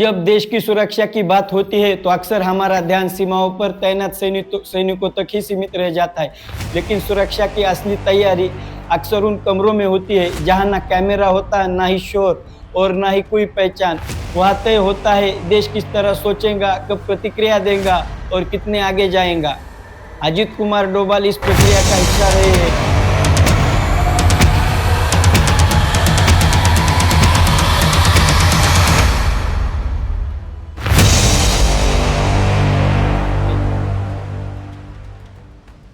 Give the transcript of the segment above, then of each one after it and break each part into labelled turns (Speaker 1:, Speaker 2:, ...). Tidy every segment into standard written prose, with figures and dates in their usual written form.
Speaker 1: जब देश की सुरक्षा की बात होती है तो अक्सर हमारा ध्यान सीमाओं पर तैनात सैनिकों तक ही सीमित रह जाता है। लेकिन सुरक्षा की असली तैयारी अक्सर उन कमरों में होती है जहां ना कैमरा होता, ना ही शोर और ना ही कोई पहचान। वहां तय होता है देश किस तरह सोचेगा, कब प्रतिक्रिया देगा और कितने आगे जाएगा। अजीत कुमार डोभाल इस प्रक्रिया का हिस्सा रहे हैं।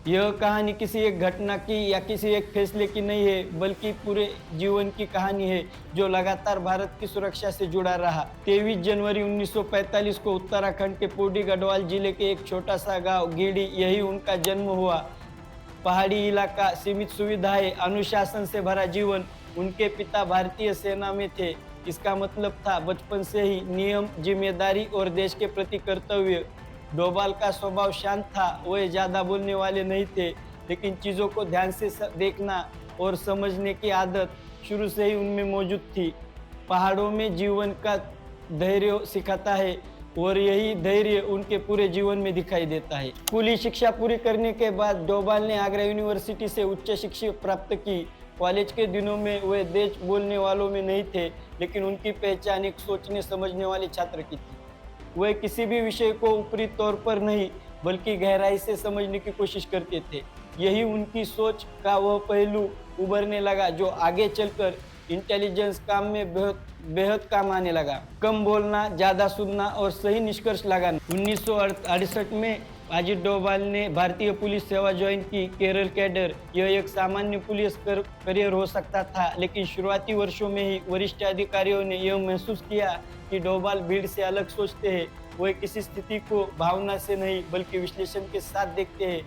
Speaker 1: यह कहानी किसी एक घटना की या किसी एक फैसले की नहीं है, बल्कि पूरे जीवन की कहानी है जो लगातार भारत की सुरक्षा से जुड़ा रहा। 23 जनवरी 1945 को उत्तराखंड के पौड़ी गढ़वाल जिले के एक छोटा सा गांव गिडी, यही उनका जन्म हुआ। पहाड़ी इलाका, सीमित सुविधाएं, अनुशासन से भरा जीवन। उनके पिता भारतीय सेना में थे। इसका मतलब था बचपन से ही नियम, जिम्मेदारी और देश के प्रति कर्तव्य। डोभाल का स्वभाव शांत था। वे ज्यादा बोलने वाले नहीं थे, लेकिन चीजों को ध्यान से देखना और समझने की आदत शुरू से ही उनमें मौजूद थी। पहाड़ों में जीवन का धैर्य सिखाता है और यही धैर्य उनके पूरे जीवन में दिखाई देता है। स्कूली शिक्षा पूरी करने के बाद डोभाल ने आगरा यूनिवर्सिटी से उच्च शिक्षा प्राप्त की। कॉलेज के दिनों में वे तेज बोलने वालों में नहीं थे, लेकिन उनकी पहचान एक सोचने समझने वाले छात्र की थी। वे किसी भी विषय को ऊपरी तौर पर नहीं, बल्कि गहराई से समझने की कोशिश करते थे। यही उनकी सोच का वह पहलू उभरने लगा जो आगे चलकर इंटेलिजेंस काम में बेहद काम आने लगा। कम बोलना, ज्यादा सुनना और सही निष्कर्ष लगाना। 1968 में अजीत डोभाल ने भारतीय पुलिस सेवा ज्वाइन की। केरल कैडर, यह एक सामान्य पुलिस करियर हो सकता था, लेकिन शुरुआती वर्षों में ही वरिष्ठ अधिकारियों ने यह महसूस किया कि डोभाल भीड़ से अलग सोचते हैं। वे किसी स्थिति को भावना से नहीं, बल्कि विश्लेषण के साथ देखते हैं।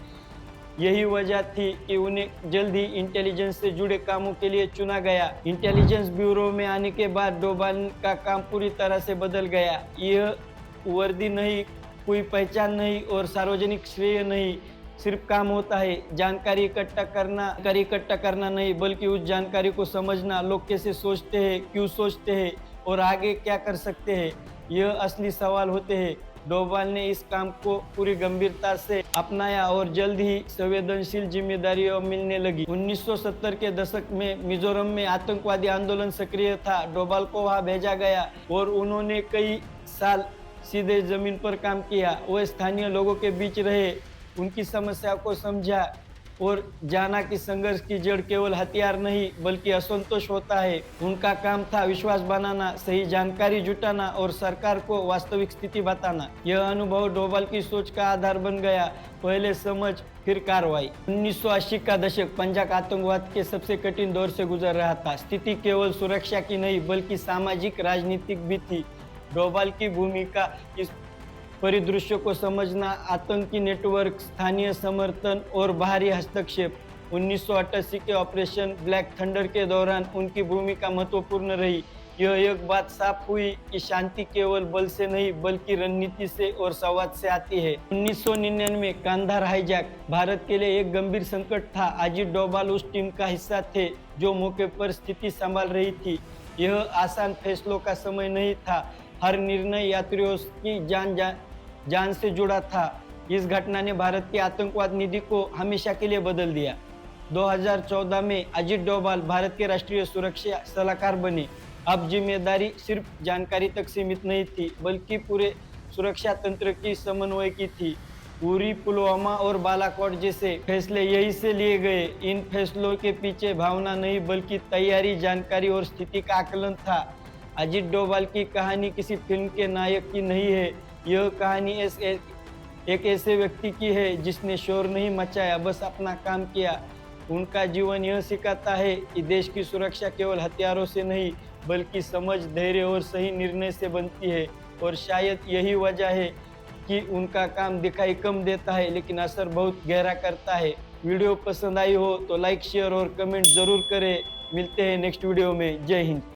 Speaker 1: यही वजह थी कि उन्हें जल्द ही इंटेलिजेंस से जुड़े कामों के लिए चुना गया। इंटेलिजेंस ब्यूरो में आने के बाद डोभाल का काम पूरी तरह से बदल गया। यह वर्दी नहीं, कोई पहचान नहीं और सार्वजनिक श्रेय नहीं, सिर्फ काम होता है जानकारी इकट्ठा करना नहीं, बल्कि उस जानकारी को समझना। लोग कैसे सोचते हैं, क्यों सोचते हैं और आगे क्या कर सकते हैं, यह असली सवाल होते हैं। डोभाल ने इस काम को पूरी गंभीरता से अपनाया और जल्द ही संवेदनशील जिम्मेदारियां मिलने लगी। 1970 के दशक में मिजोरम में आतंकवादी आंदोलन सक्रिय था। डोभाल को वहां भेजा गया और उन्होंने कई साल सीधे जमीन पर काम किया। वे स्थानीय लोगों के बीच रहे, उनकी समस्या को समझा और जाना कि संघर्ष की जड़ केवल हथियार नहीं, बल्कि असंतोष होता है। उनका काम था विश्वास बनाना, सही जानकारी जुटाना और सरकार को वास्तविक स्थिति बताना। यह अनुभव डोभाल की सोच का आधार बन गया। पहले समझ, फिर कार्रवाई। 1980 का दशक पंजाब आतंकवाद के सबसे कठिन दौर से गुजर रहा था। स्थिति केवल सुरक्षा की नहीं, बल्कि सामाजिक राजनीतिक भी थी। डोभाल की भूमिका इस परिदृश्य को समझना, आतंकी नेटवर्क, स्थानीय समर्थन और बाहरी हस्तक्षेप। 1988 के ऑपरेशन ब्लैक थंडर के दौरान उनकी भूमिका महत्वपूर्ण रही। यह एक बात साफ हुई कि शांति केवल बल से नहीं, बल्कि रणनीति से और संवाद से आती है। 1999 कांधार हाईजैक भारत के लिए एक गंभीर संकट था। अजीत डोभाल उस टीम का हिस्सा थे जो मौके पर स्थिति संभाल रही थी। यह आसान फैसलों का समय नहीं था। हर निर्णय यात्रियों की जान से जुड़ा था। इस घटना ने भारत की आतंकवाद नीति को हमेशा के लिए बदल दिया। 2014 में अजीत डोभाल भारत के राष्ट्रीय सुरक्षा सलाहकार बने। अब जिम्मेदारी सिर्फ जानकारी तक सीमित नहीं थी, बल्कि पूरे सुरक्षा तंत्र की समन्वय की थी। उरी, पुलवामा और बालाकोट जैसे फैसले यही से लिए गए। इन फैसलों के पीछे भावना नहीं, बल्कि तैयारी, जानकारी और स्थिति का आकलन था। अजीत डोभाल की कहानी किसी फिल्म के नायक की नहीं है। यह कहानी एक ऐसे व्यक्ति की है जिसने शोर नहीं मचाया, बस अपना काम किया। उनका जीवन यह सिखाता है कि देश की सुरक्षा केवल हथियारों से नहीं, बल्कि समझ, धैर्य और सही निर्णय से बनती है। और शायद यही वजह है कि उनका काम दिखाई कम देता है, लेकिन असर बहुत गहरा करता है। वीडियो पसंद आई हो तो लाइक, शेयर और कमेंट जरूर करें। मिलते हैं नेक्स्ट वीडियो में। जय हिंद।